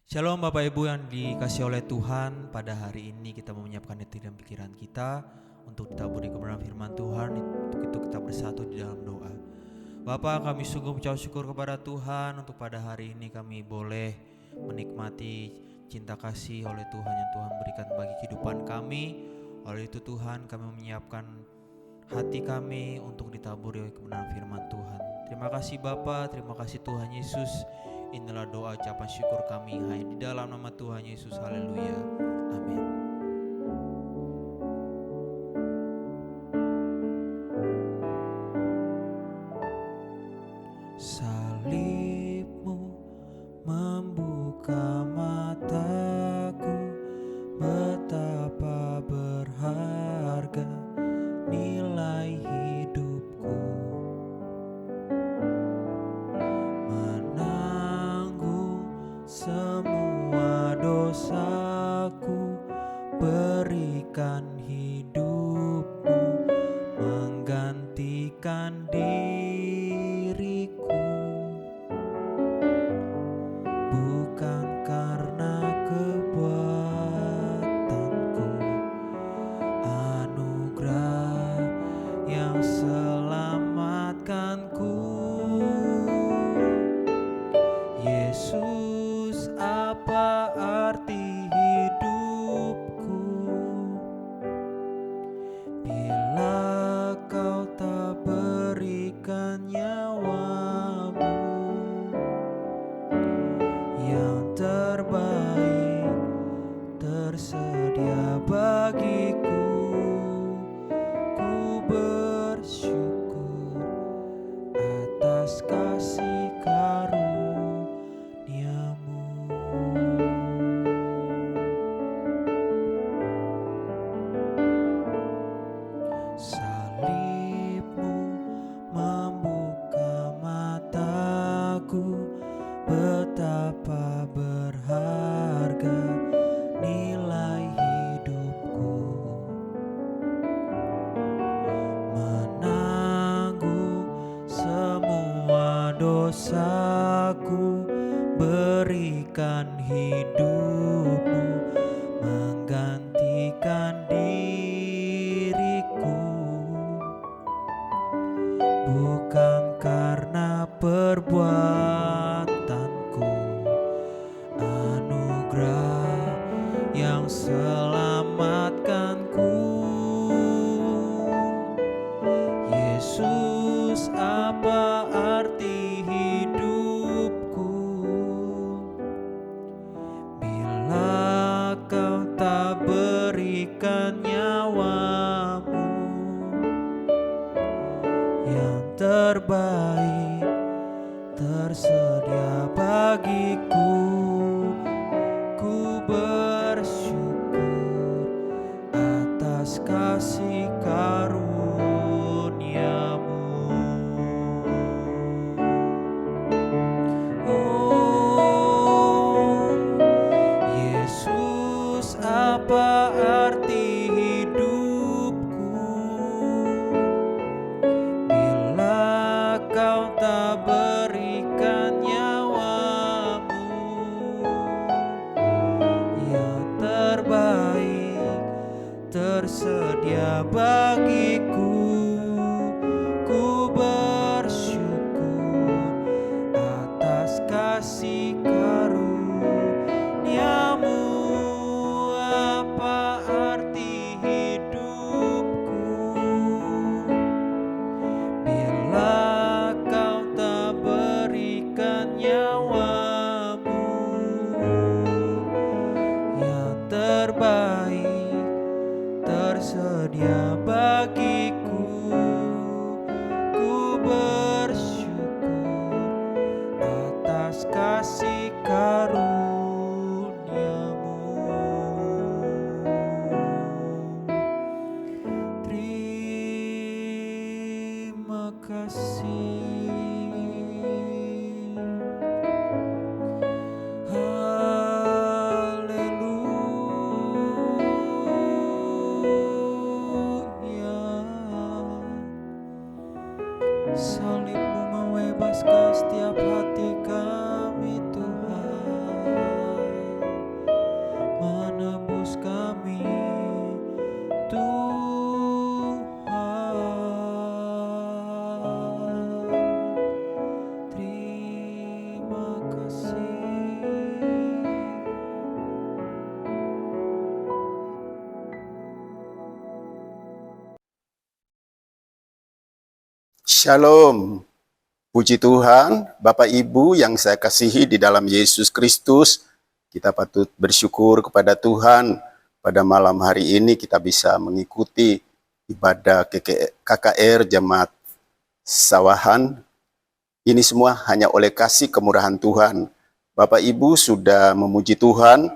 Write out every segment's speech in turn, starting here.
Shalom Bapak Ibu yang dikasih oleh Tuhan. Pada hari ini kita mau menyiapkan hati dan pikiran kita untuk ditaburi kebenaran firman Tuhan. Untuk itu kita bersatu di dalam doa. Bapak, kami sungguh mengucap syukur kepada Tuhan untuk pada hari ini kami boleh menikmati cinta kasih oleh Tuhan yang Tuhan berikan bagi kehidupan kami. Oleh itu Tuhan, kami menyiapkan hati kami untuk ditaburi oleh kebenaran firman Tuhan. Terima kasih Bapa, terima kasih Tuhan Yesus. Inilah doa ucapan syukur kami hanya di dalam nama Tuhan Yesus. Haleluya. Amin. Salibmu membuka mataku, betapa berharga nilai hidupku, menanggung semua dosaku, berikan hidupmu menggantikan diriku, bukan karena kebuatanku, anugerah yang selamatkanku. Yesus, apa arti hidupku bila kau tak berikan nyawamu yang terbaik tersedia bagiku. Ku bersyukur atas kasih karunia-Mu. Salibmu membuka mataku, betapa berharga nilai hidupku, menanggung semua dosaku, berikan hidupmu menggantikan diriku, bukan karena perbuatanku, anugerah yang selamatkanku. Yesus, apa arti hidupku bila kau tak berikan nyawamu yang terbaik tersedia bagiku. Ku bersyukur atas kasih karunia-Mu. Oh Yesus, apa arti hidupku bila kau tak berikan nyawamu yang terbaik tersedia bagiku. Ku bersyukur atas kasih karunia-Mu. Apa arti hidupku bila kau tak berikan nyawamu yang terbaik tersedia bagiku. Ku bersyukur atas kasih Shalom, puji Tuhan, Bapak Ibu yang saya kasihi di dalam Yesus Kristus. Kita patut bersyukur kepada Tuhan. Pada malam hari ini kita bisa mengikuti ibadah KKR Jemaat Sawahan. Ini semua hanya oleh kasih kemurahan Tuhan. Bapak Ibu sudah memuji Tuhan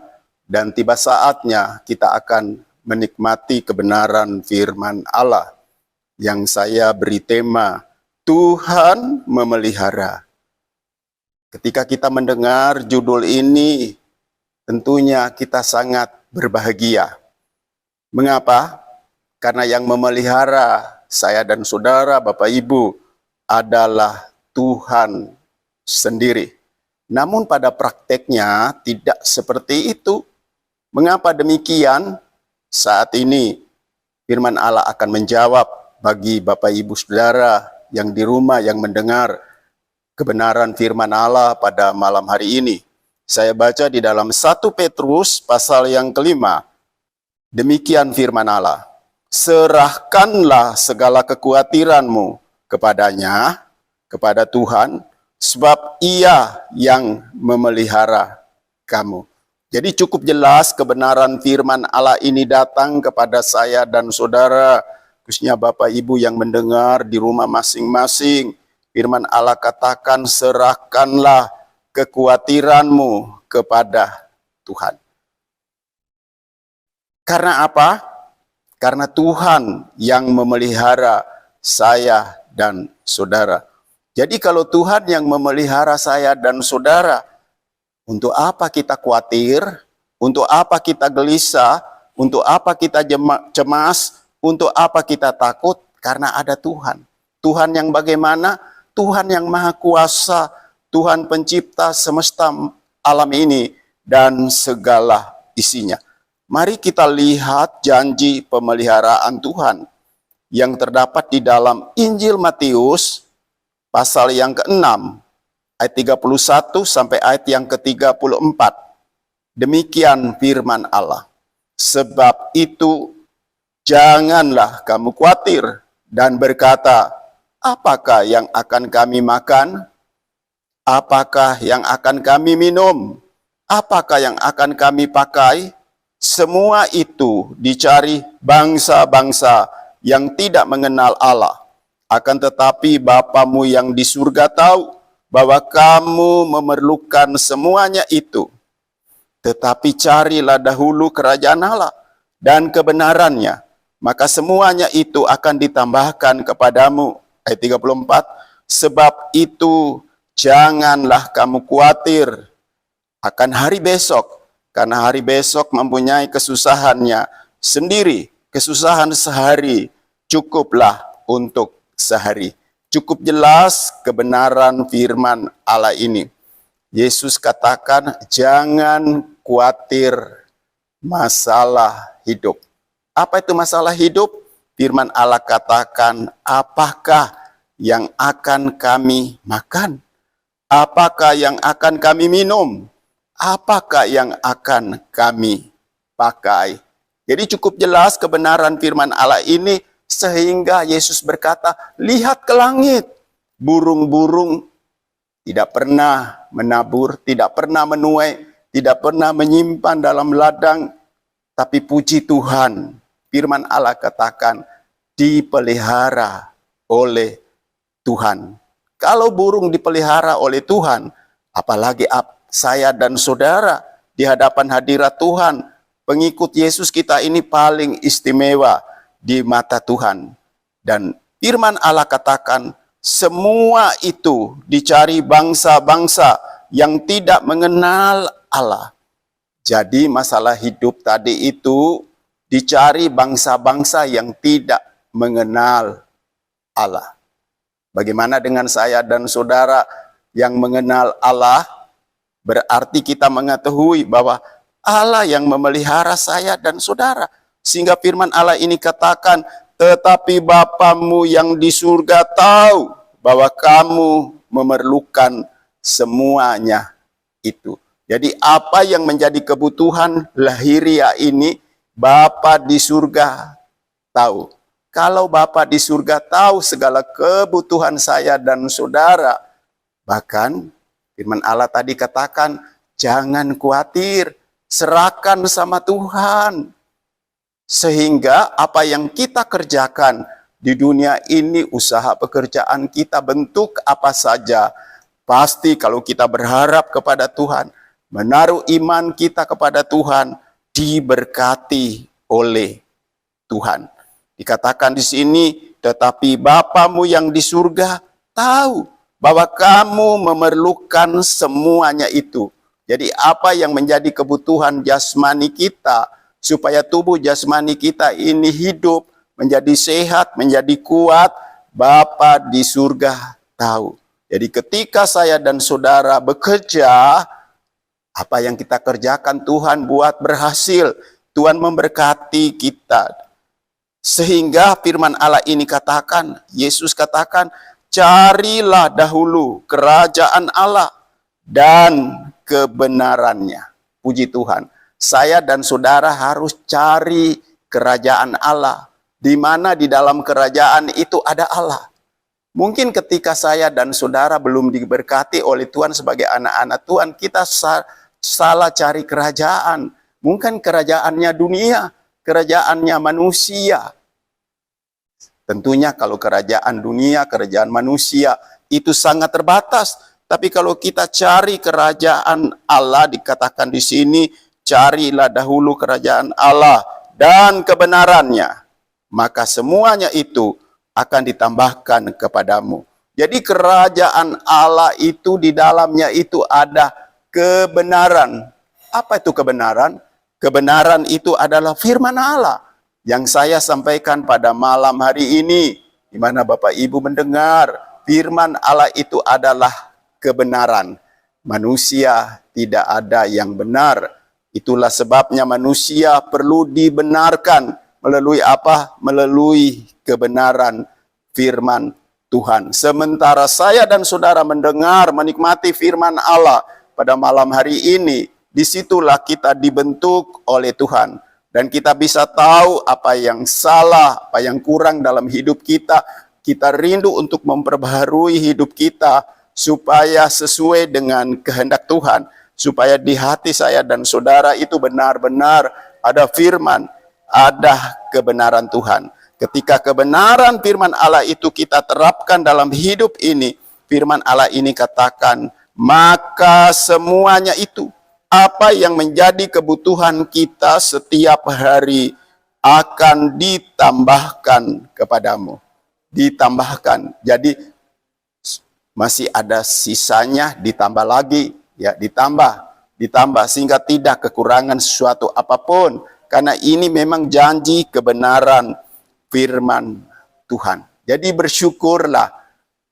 dan tiba saatnya kita akan menikmati kebenaran firman Allah yang saya beri tema Tuhan memelihara. Ketika kita mendengar judul ini, tentunya kita sangat berbahagia. Mengapa? Karena yang memelihara saya dan saudara, Bapak Ibu, adalah Tuhan sendiri. Namun pada prakteknya tidak seperti itu. Mengapa demikian? Saat ini firman Allah akan menjawab bagi Bapak Ibu Saudara yang di rumah yang mendengar kebenaran firman Allah pada malam hari ini. Saya baca di dalam 1 Petrus pasal yang kelima. Demikian firman Allah. Serahkanlah segala kekhawatiranmu kepadanya, kepada Tuhan, sebab Ia yang memelihara kamu. Jadi cukup jelas kebenaran firman Allah ini datang kepada saya dan saudara, khususnya Bapak Ibu yang mendengar di rumah masing-masing. Firman Allah katakan, serahkanlah kekhawatiranmu kepada Tuhan. Karena apa? Karena Tuhan yang memelihara saya dan saudara. Jadi kalau Tuhan yang memelihara saya dan saudara, untuk apa kita khawatir? Untuk apa kita gelisah? Untuk apa kita cemas? Untuk apa kita takut? Karena ada Tuhan. Tuhan yang bagaimana? Tuhan yang maha kuasa, Tuhan pencipta semesta alam ini dan segala isinya. Mari kita lihat janji pemeliharaan Tuhan yang terdapat di dalam Injil Matius pasal yang ke-6 ayat 31 sampai ayat yang ke-34. Demikian firman Allah. Sebab itu janganlah kamu khawatir dan berkata, apakah yang akan kami makan? Apakah yang akan kami minum? Apakah yang akan kami pakai? Semua itu dicari bangsa-bangsa yang tidak mengenal Allah. Akan tetapi Bapamu yang di surga tahu bahwa kamu memerlukan semuanya itu. Tetapi carilah dahulu kerajaan Allah dan kebenarannya, maka semuanya itu akan ditambahkan kepadamu. Ayat 34, sebab itu janganlah kamu khawatir akan hari besok, karena hari besok mempunyai kesusahannya sendiri. Kesusahan sehari cukuplah untuk sehari. Cukup jelas kebenaran firman Allah ini. Yesus katakan, jangan khawatir masalah hidup. Apa itu masalah hidup? Firman Allah katakan, apakah yang akan kami makan? Apakah yang akan kami minum? Apakah yang akan kami pakai? Jadi cukup jelas kebenaran firman Allah ini, sehingga Yesus berkata, lihat ke langit, burung-burung tidak pernah menabur, tidak pernah menuai, tidak pernah menyimpan dalam ladang, tapi puji Tuhan, firman Allah katakan, dipelihara oleh Tuhan. Kalau burung dipelihara oleh Tuhan, apalagi saya dan saudara di hadapan hadirat Tuhan, pengikut Yesus kita ini paling istimewa di mata Tuhan. Dan firman Allah katakan, semua itu dicari bangsa-bangsa yang tidak mengenal Allah. Jadi masalah hidup tadi itu dicari bangsa-bangsa yang tidak mengenal Allah. Bagaimana dengan saya dan saudara yang mengenal Allah? Berarti kita mengetahui bahwa Allah yang memelihara saya dan saudara. Sehingga firman Allah ini katakan, tetapi Bapamu yang di surga tahu bahwa kamu memerlukan semuanya itu. Jadi apa yang menjadi kebutuhan lahiriah ini, Bapa di surga tahu. Kalau Bapa di surga tahu segala kebutuhan saya dan saudara, bahkan firman Allah tadi katakan, jangan khawatir, serahkan sama Tuhan. Sehingga apa yang kita kerjakan di dunia ini, usaha pekerjaan kita, bentuk apa saja, pasti kalau kita berharap kepada Tuhan, menaruh iman kita kepada Tuhan, diberkati oleh Tuhan. Dikatakan di sini, tetapi Bapamu yang di surga tahu bahwa kamu memerlukan semuanya itu. Jadi apa yang menjadi kebutuhan jasmani kita, supaya tubuh jasmani kita ini hidup, menjadi sehat, menjadi kuat, Bapa di surga tahu. Jadi ketika saya dan saudara bekerja, apa yang kita kerjakan Tuhan buat berhasil. Tuhan memberkati kita. Sehingga firman Allah ini katakan, Yesus katakan, carilah dahulu kerajaan Allah dan kebenarannya. Puji Tuhan. Saya dan saudara harus cari kerajaan Allah. Di mana di dalam kerajaan itu ada Allah. Mungkin ketika saya dan saudara belum diberkati oleh Tuhan sebagai anak-anak Tuhan, kita salah cari kerajaan. Mungkin kerajaannya dunia, kerajaannya manusia. Tentunya kalau kerajaan dunia, kerajaan manusia itu sangat terbatas. Tapi kalau kita cari kerajaan Allah, dikatakan di sini, carilah dahulu kerajaan Allah dan kebenarannya, maka semuanya itu akan ditambahkan kepadamu. Jadi kerajaan Allah itu di dalamnya itu ada kebenaran. Apa itu kebenaran? Kebenaran itu adalah firman Allah yang saya sampaikan pada malam hari ini, di mana Bapak Ibu mendengar firman Allah itu adalah kebenaran. Manusia tidak ada yang benar. Itulah sebabnya manusia perlu dibenarkan melalui apa? Melalui kebenaran firman Tuhan. Sementara saya dan saudara mendengar, menikmati firman Allah pada malam hari ini, disitulah kita dibentuk oleh Tuhan. Dan kita bisa tahu apa yang salah, apa yang kurang dalam hidup kita. Kita rindu untuk memperbaharui hidup kita supaya sesuai dengan kehendak Tuhan. Supaya di hati saya dan saudara itu benar-benar ada firman, ada kebenaran Tuhan. Ketika kebenaran firman Allah itu kita terapkan dalam hidup ini, firman Allah ini katakan, maka semuanya itu, apa yang menjadi kebutuhan kita setiap hari akan ditambahkan kepadamu. Ditambahkan. Jadi masih ada sisanya, ditambah lagi. Ya, ditambah sehingga tidak kekurangan sesuatu apapun, karena ini memang janji kebenaran firman Tuhan. Jadi bersyukurlah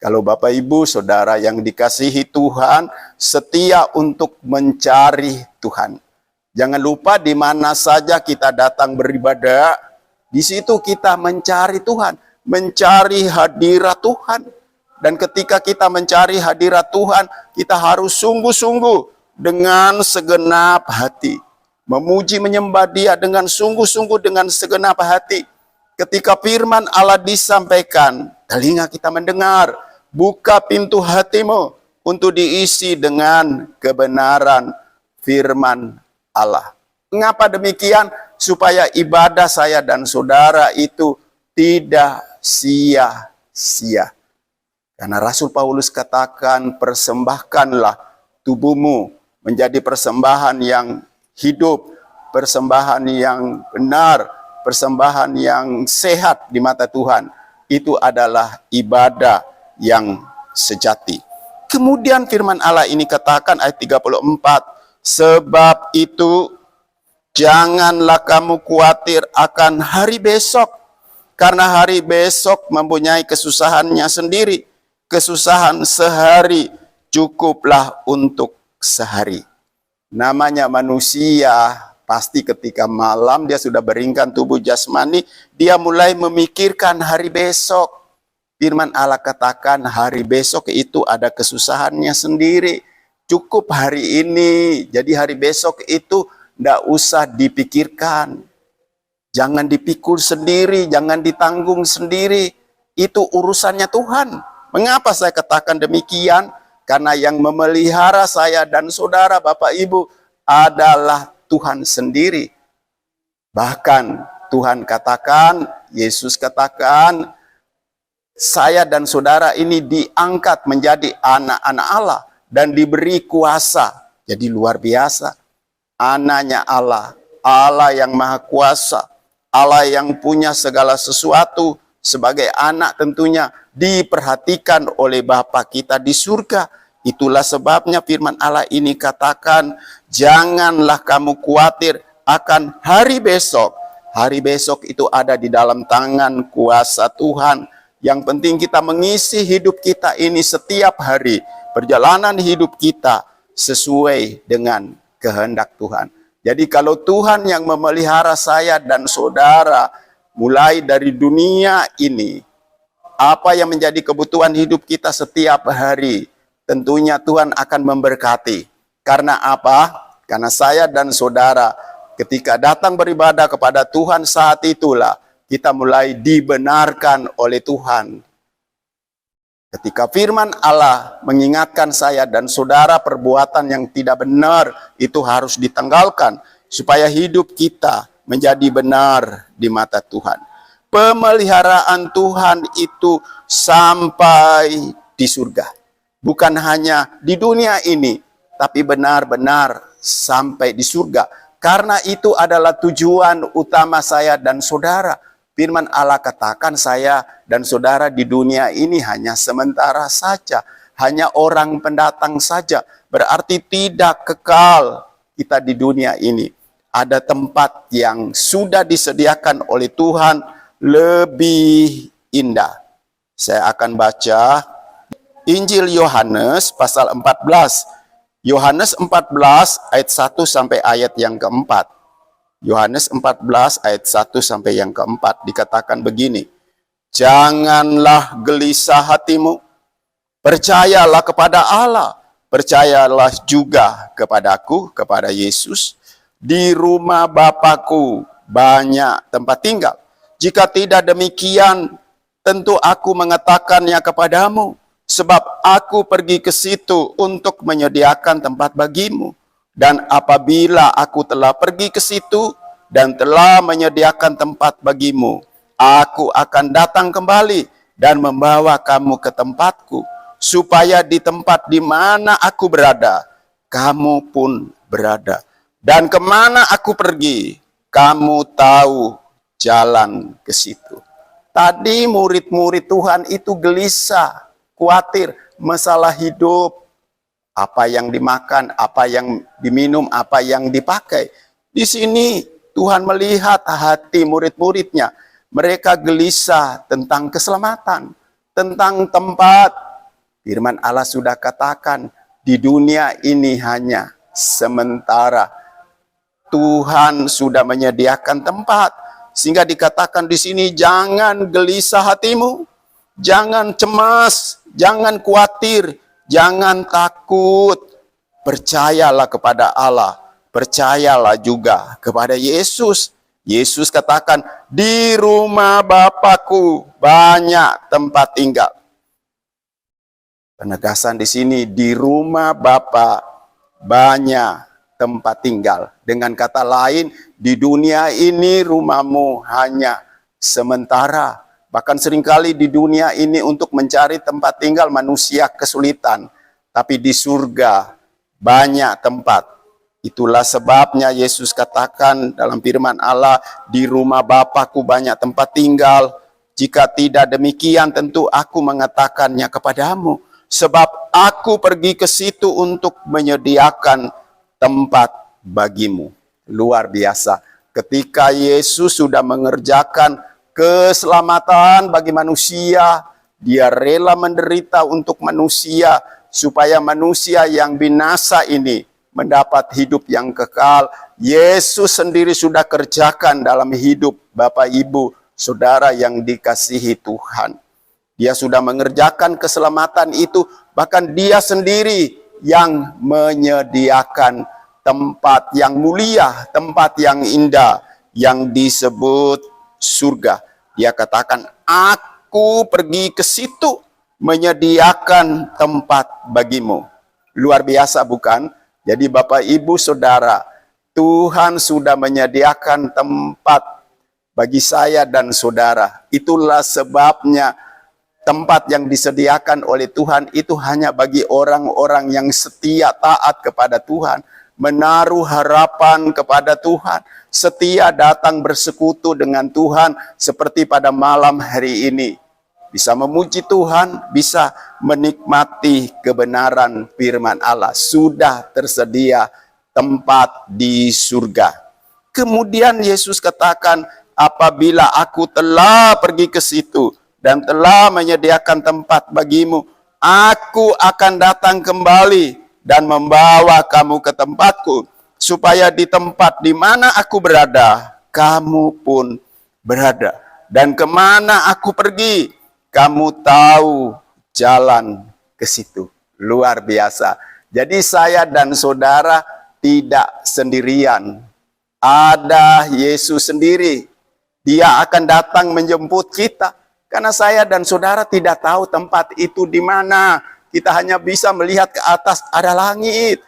kalau Bapak Ibu Saudara yang dikasihi Tuhan setia untuk mencari Tuhan. Jangan lupa di mana saja kita datang beribadah, di situ kita mencari Tuhan, mencari hadirat Tuhan. Dan ketika kita mencari hadirat Tuhan, kita harus sungguh-sungguh dengan segenap hati. Memuji menyembah Dia dengan sungguh-sungguh dengan segenap hati. Ketika firman Allah disampaikan, telinga kita mendengar. Buka pintu hatimu untuk diisi dengan kebenaran firman Allah. Mengapa demikian? Supaya ibadah saya dan saudara itu tidak sia-sia. Karena Rasul Paulus katakan, persembahkanlah tubuhmu menjadi persembahan yang hidup, persembahan yang benar, persembahan yang sehat di mata Tuhan. Itu adalah ibadah yang sejati. Kemudian firman Allah ini katakan ayat 34, sebab itu janganlah kamu khawatir akan hari besok, karena hari besok mempunyai kesusahannya sendiri. Kesusahan sehari cukuplah untuk sehari. Namanya manusia, pasti ketika malam dia sudah beringkan tubuh jasmani, dia mulai memikirkan hari besok. Firman Allah katakan hari besok itu ada kesusahannya sendiri. Cukup hari ini, jadi hari besok itu tidak usah dipikirkan. Jangan dipikul sendiri, jangan ditanggung sendiri. Itu urusannya Tuhan. Mengapa saya katakan demikian? Karena yang memelihara saya dan saudara, Bapak Ibu, adalah Tuhan sendiri. Bahkan Tuhan katakan, Yesus katakan, saya dan saudara ini diangkat menjadi anak-anak Allah dan diberi kuasa. Jadi luar biasa. Anaknya Allah, Allah yang maha kuasa, Allah yang punya segala sesuatu. Sebagai anak tentunya diperhatikan oleh Bapa kita di surga. Itulah sebabnya firman Allah ini katakan, janganlah kamu khawatir akan hari besok. Hari besok itu ada di dalam tangan kuasa Tuhan. Yang penting kita mengisi hidup kita ini setiap hari. Perjalanan hidup kita sesuai dengan kehendak Tuhan. Jadi kalau Tuhan yang memelihara saya dan saudara, mulai dari dunia ini, apa yang menjadi kebutuhan hidup kita setiap hari, tentunya Tuhan akan memberkati. Karena apa? Karena saya dan saudara ketika datang beribadah kepada Tuhan, saat itulah kita mulai dibenarkan oleh Tuhan. Ketika firman Allah mengingatkan saya dan saudara perbuatan yang tidak benar itu harus ditanggalkan supaya hidup kita menjadi benar di mata Tuhan. Pemeliharaan Tuhan itu sampai di surga. Bukan hanya di dunia ini, tapi benar-benar sampai di surga. Karena itu adalah tujuan utama saya dan saudara. Firman Allah katakan saya dan saudara di dunia ini hanya sementara saja. Hanya orang pendatang saja. Berarti tidak kekal kita di dunia ini. Ada tempat yang sudah disediakan oleh Tuhan lebih indah. Saya akan baca Injil Yohanes pasal 14. Yohanes 14 ayat 1 sampai ayat yang keempat. Yohanes 14 ayat 1 sampai yang keempat dikatakan begini. Janganlah gelisah hatimu. Percayalah kepada Allah. Percayalah juga kepadaku, kepada Yesus. Di rumah Bapakku banyak tempat tinggal. Jika tidak demikian, tentu aku mengatakannya kepadamu. Sebab aku pergi ke situ untuk menyediakan tempat bagimu. Dan apabila aku telah pergi ke situ dan telah menyediakan tempat bagimu, aku akan datang kembali dan membawa kamu ke tempatku. Supaya di tempat di mana aku berada, kamu pun berada. Dan kemana aku pergi, kamu tahu jalan ke situ. Tadi murid-murid Tuhan itu gelisah, khawatir, masalah hidup. Apa yang dimakan, apa yang diminum, apa yang dipakai. Di sini Tuhan melihat hati murid-muridnya. Mereka gelisah tentang keselamatan, tentang tempat. Firman Allah sudah katakan, di dunia ini hanya sementara. Tuhan sudah menyediakan tempat. Sehingga dikatakan di sini, jangan gelisah hatimu, jangan cemas, jangan khawatir, jangan takut. Percayalah kepada Allah, percayalah juga kepada Yesus. Yesus katakan, di rumah Bapakku banyak tempat tinggal. Penegasan di sini, di rumah Bapa banyak tempat tinggal. Dengan kata lain, di dunia ini rumahmu hanya sementara. Bahkan seringkali di dunia ini untuk mencari tempat tinggal manusia kesulitan. Tapi di surga banyak tempat. Itulah sebabnya Yesus katakan dalam firman Allah, di rumah Bapakku banyak tempat tinggal. Jika tidak demikian tentu aku mengatakannya kepadamu. Sebab aku pergi ke situ untuk menyediakan tempat bagimu. Luar biasa. Ketika Yesus sudah mengerjakan keselamatan bagi manusia, dia rela menderita untuk manusia, supaya manusia yang binasa ini mendapat hidup yang kekal. Yesus sendiri sudah kerjakan dalam hidup Bapak Ibu, saudara yang dikasihi Tuhan. Dia sudah mengerjakan keselamatan itu, bahkan dia sendiri yang menyediakan tempat yang mulia, tempat yang indah. yang disebut surga. Dia katakan, aku pergi ke situ menyediakan tempat bagimu. Luar biasa bukan? Jadi Bapak Ibu Saudara, Tuhan sudah menyediakan tempat bagi saya dan saudara. Itulah sebabnya tempat yang disediakan oleh Tuhan itu hanya bagi orang-orang yang setia taat kepada Tuhan, menaruh harapan kepada Tuhan, setia datang bersekutu dengan Tuhan seperti pada malam hari ini. Bisa memuji Tuhan, bisa menikmati kebenaran firman Allah. Sudah tersedia tempat di surga. Kemudian Yesus katakan, apabila aku telah pergi ke situ dan telah menyediakan tempat bagimu, aku akan datang kembali dan membawa kamu ke tempatku, supaya di tempat di mana aku berada, kamu pun berada. Dan kemana aku pergi, kamu tahu jalan ke situ. Luar biasa. Jadi saya dan saudara tidak sendirian. Ada Yesus sendiri. Dia akan datang menjemput kita. Karena saya dan saudara tidak tahu tempat itu di mana. Kita hanya bisa melihat ke atas, ada langit.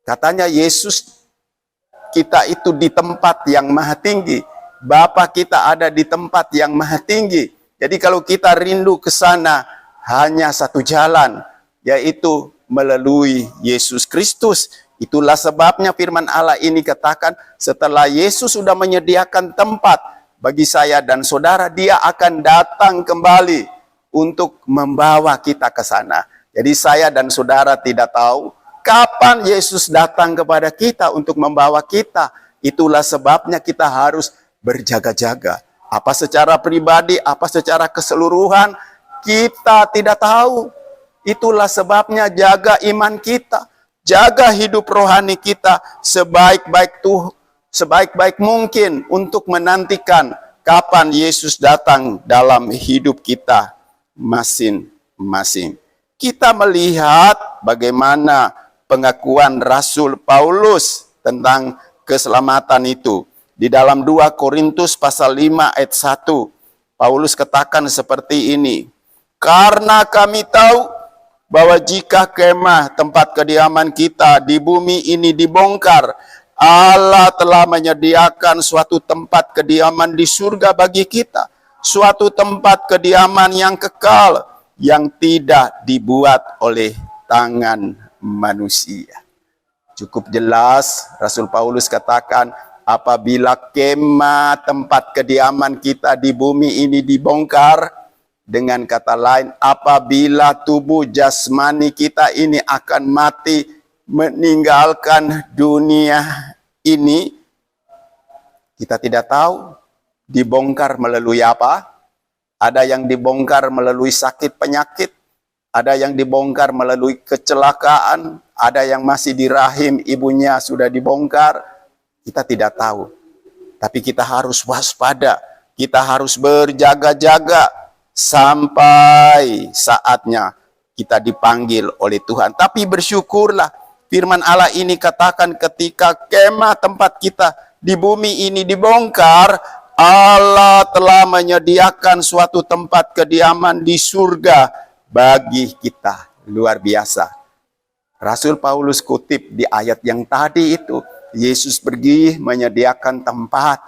Katanya Yesus, kita itu di tempat yang maha tinggi. Bapa kita ada di tempat yang maha tinggi. Jadi kalau kita rindu ke sana, hanya satu jalan, yaitu melalui Yesus Kristus. Itulah sebabnya firman Allah ini katakan, setelah Yesus sudah menyediakan tempat bagi saya dan saudara, dia akan datang kembali untuk membawa kita ke sana. Jadi saya dan saudara tidak tahu kapan Yesus datang kepada kita untuk membawa kita. Itulah sebabnya kita harus berjaga-jaga. Apa secara pribadi, apa secara keseluruhan, kita tidak tahu. Itulah sebabnya jaga iman kita, jaga hidup rohani kita sebaik-baik mungkin untuk menantikan kapan Yesus datang dalam hidup kita masing-masing. Kita melihat bagaimana pengakuan Rasul Paulus tentang keselamatan itu. Di dalam 2 Korintus pasal 5 ayat 1, Paulus katakan seperti ini. Karena kami tahu bahwa jika kemah tempat kediaman kita di bumi ini dibongkar, Allah telah menyediakan suatu tempat kediaman di surga bagi kita. Suatu tempat kediaman yang kekal, yang tidak dibuat oleh tangan manusia. Cukup jelas Rasul Paulus katakan, apabila kemah tempat kediaman kita di bumi ini dibongkar, dengan kata lain, apabila tubuh jasmani kita ini akan mati, meninggalkan dunia ini, kita tidak tahu dibongkar melalui apa. Ada yang dibongkar melalui sakit penyakit, ada yang dibongkar melalui kecelakaan, ada yang masih di rahim ibunya sudah dibongkar. Kita tidak tahu, tapi kita harus waspada, kita harus berjaga-jaga sampai saatnya kita dipanggil oleh Tuhan. Tapi bersyukurlah, firman Allah ini katakan ketika kemah tempat kita di bumi ini dibongkar, Allah telah menyediakan suatu tempat kediaman di surga bagi kita. Luar biasa. Rasul Paulus kutip di ayat yang tadi itu, Yesus pergi menyediakan tempat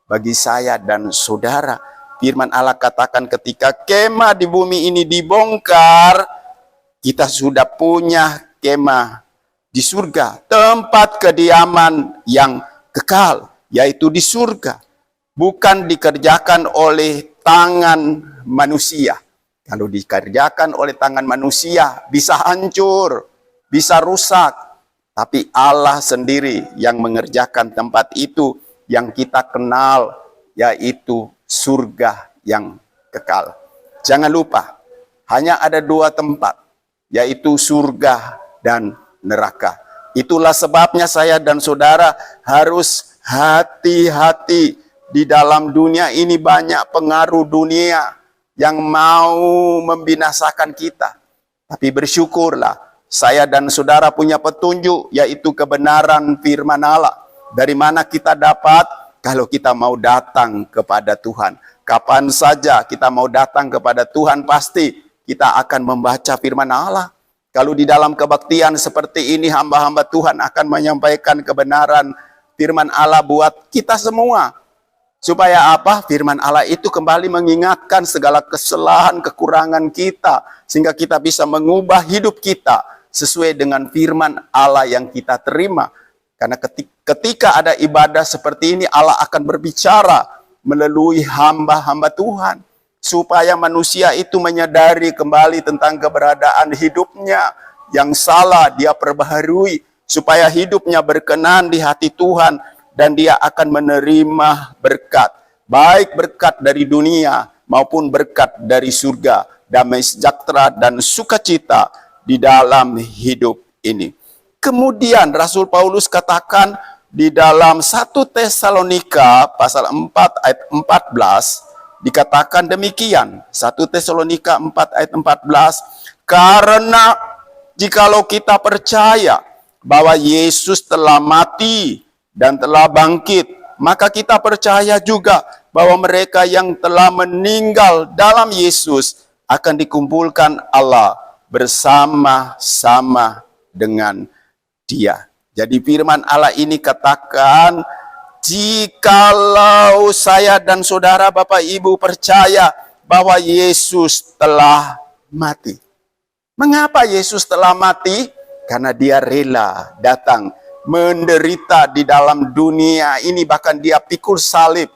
bagi saya dan saudara. Firman Allah katakan ketika kemah di bumi ini dibongkar, kita sudah punya kemah di surga. Tempat kediaman yang kekal, yaitu di surga. Bukan dikerjakan oleh tangan manusia. Kalau dikerjakan oleh tangan manusia, bisa hancur, bisa rusak. Tapi Allah sendiri yang mengerjakan tempat itu yang kita kenal, yaitu surga yang kekal. Jangan lupa, hanya ada 2 tempat, yaitu surga dan neraka. Itulah sebabnya saya dan saudara harus hati-hati. Di dalam dunia ini banyak pengaruh dunia yang mau membinasakan kita. Tapi bersyukurlah, saya dan saudara punya petunjuk, yaitu kebenaran firman Allah. Dari mana kita dapat? kalau kita mau datang kepada Tuhan. Kapan saja kita mau datang kepada Tuhan, pasti kita akan membaca firman Allah. Kalau di dalam kebaktian seperti ini, hamba-hamba Tuhan akan menyampaikan kebenaran firman Allah buat kita semua. Supaya apa? Firman Allah itu kembali mengingatkan segala kesalahan, kekurangan kita. Sehingga kita bisa mengubah hidup kita sesuai dengan firman Allah yang kita terima. Karena ketika ada ibadah seperti ini, Allah akan berbicara melalui hamba-hamba Tuhan. Supaya manusia itu menyadari kembali tentang keberadaan hidupnya. Yang salah dia perbaharui. Supaya hidupnya berkenan di hati Tuhan. Dan dia akan menerima berkat. Baik berkat dari dunia maupun berkat dari surga. Damai sejahtera dan sukacita di dalam hidup ini. Kemudian Rasul Paulus katakan di dalam 1 Tesalonika pasal 4 ayat 14 dikatakan demikian. 1 Tesalonika 4 ayat 14, karena jikalau kita percaya bahwa Yesus telah mati dan telah bangkit, maka kita percaya juga bahwa mereka yang telah meninggal dalam Yesus akan dikumpulkan Allah bersama-sama dengan Dia. Jadi firman Allah ini katakan, jikalau saya dan saudara Bapak Ibu percaya bahwa Yesus telah mati. Mengapa Yesus telah mati? Karena dia rela datang menderita di dalam dunia ini, bahkan dia pikul salib.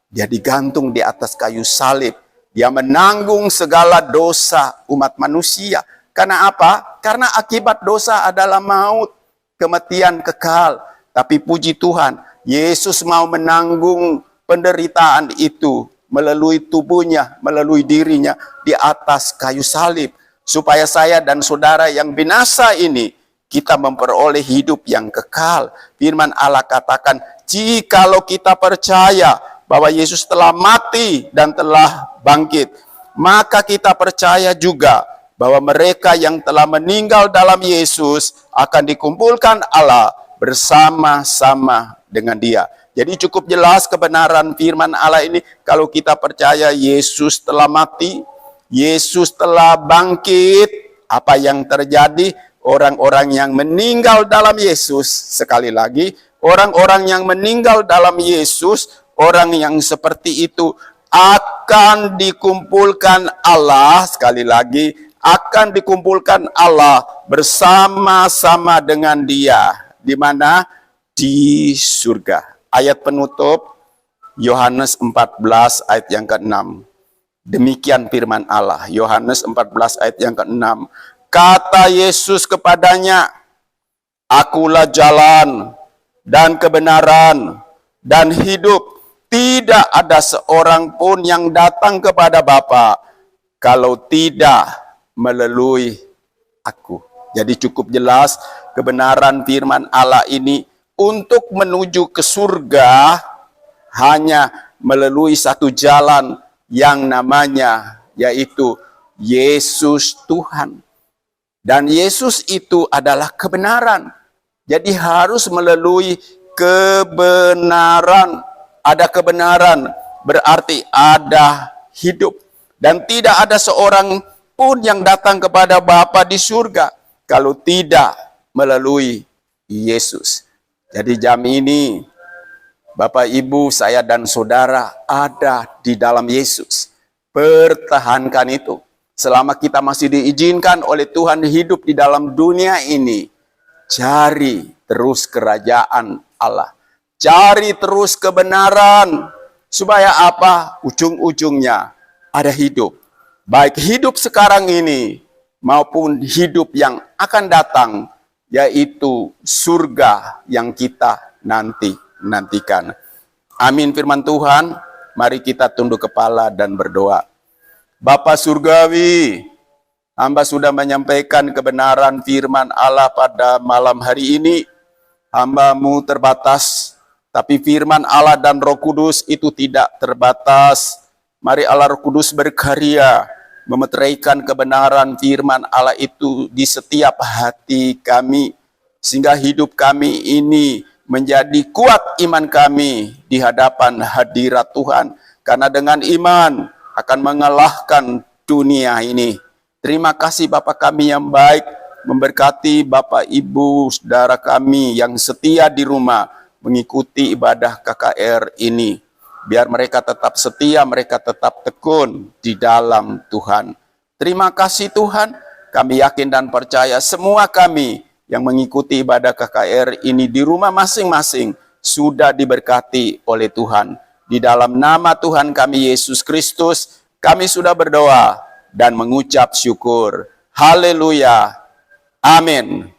Dia digantung di atas kayu salib. Dia menanggung segala dosa umat manusia. Karena apa? Karena akibat dosa adalah maut, kematian kekal. Tapi puji Tuhan, Yesus mau menanggung penderitaan itu melalui tubuhnya, melalui dirinya di atas kayu salib. Supaya saya dan saudara yang binasa ini, kita memperoleh hidup yang kekal. Firman Allah katakan, jikalau kita percaya bahwa Yesus telah mati dan telah bangkit, maka kita percaya juga bahwa mereka yang telah meninggal dalam Yesus akan dikumpulkan Allah bersama-sama dengan Dia. Jadi cukup jelas kebenaran firman Allah ini. Kalau kita percaya Yesus telah mati, Yesus telah bangkit, apa yang terjadi? Orang-orang yang meninggal dalam Yesus, sekali lagi, orang-orang yang meninggal dalam Yesus, orang yang seperti itu akan dikumpulkan Allah, sekali lagi, akan dikumpulkan Allah bersama-sama dengan Dia. Di mana? Di surga. Ayat penutup Yohanes 14 ayat yang ke-6. Demikian firman Allah. Yohanes 14 ayat yang ke-6. Kata Yesus kepadanya, akulah jalan dan kebenaran dan hidup. Tidak ada seorang pun yang datang kepada Bapa kalau tidak melalui aku. Jadi cukup jelas kebenaran firman Allah ini. Untuk menuju ke surga hanya melalui satu jalan yang namanya yaitu Yesus Tuhan. Dan Yesus itu adalah kebenaran. Jadi harus melalui kebenaran. Ada kebenaran berarti ada hidup. Dan tidak ada seorang pun yang datang kepada Bapa di surga kalau tidak melalui Yesus. Jadi jam ini Bapak, Ibu, saya dan saudara ada di dalam Yesus. Pertahankan itu. Selama kita masih diizinkan oleh Tuhan hidup di dalam dunia ini, cari terus kerajaan Allah. Cari terus kebenaran. Supaya apa? Ujung-ujungnya ada hidup. Baik hidup sekarang ini maupun hidup yang akan datang, yaitu surga yang kita nantikan. Amin firman Tuhan. Mari kita tunduk kepala dan berdoa. Bapa Surgawi, hamba sudah menyampaikan kebenaran firman Allah pada malam hari ini. Hamba-Mu terbatas, tapi firman Allah dan Roh Kudus itu tidak terbatas. Mari Allah Roh Kudus berkarya, memeteraikan kebenaran firman Allah itu di setiap hati kami. Sehingga hidup kami ini menjadi kuat iman kami di hadapan hadirat Tuhan. Karena dengan iman akan mengalahkan dunia ini. Terima kasih Bapa kami yang baik, memberkati Bapak Ibu saudara kami yang setia di rumah mengikuti ibadah KKR ini. Biar mereka tetap setia, mereka tetap tekun di dalam Tuhan. Terima kasih Tuhan, kami yakin dan percaya semua kami yang mengikuti ibadah KKR ini di rumah masing-masing sudah diberkati oleh Tuhan. Di dalam nama Tuhan kami Yesus Kristus, kami sudah berdoa dan mengucap syukur. Haleluya. Amin.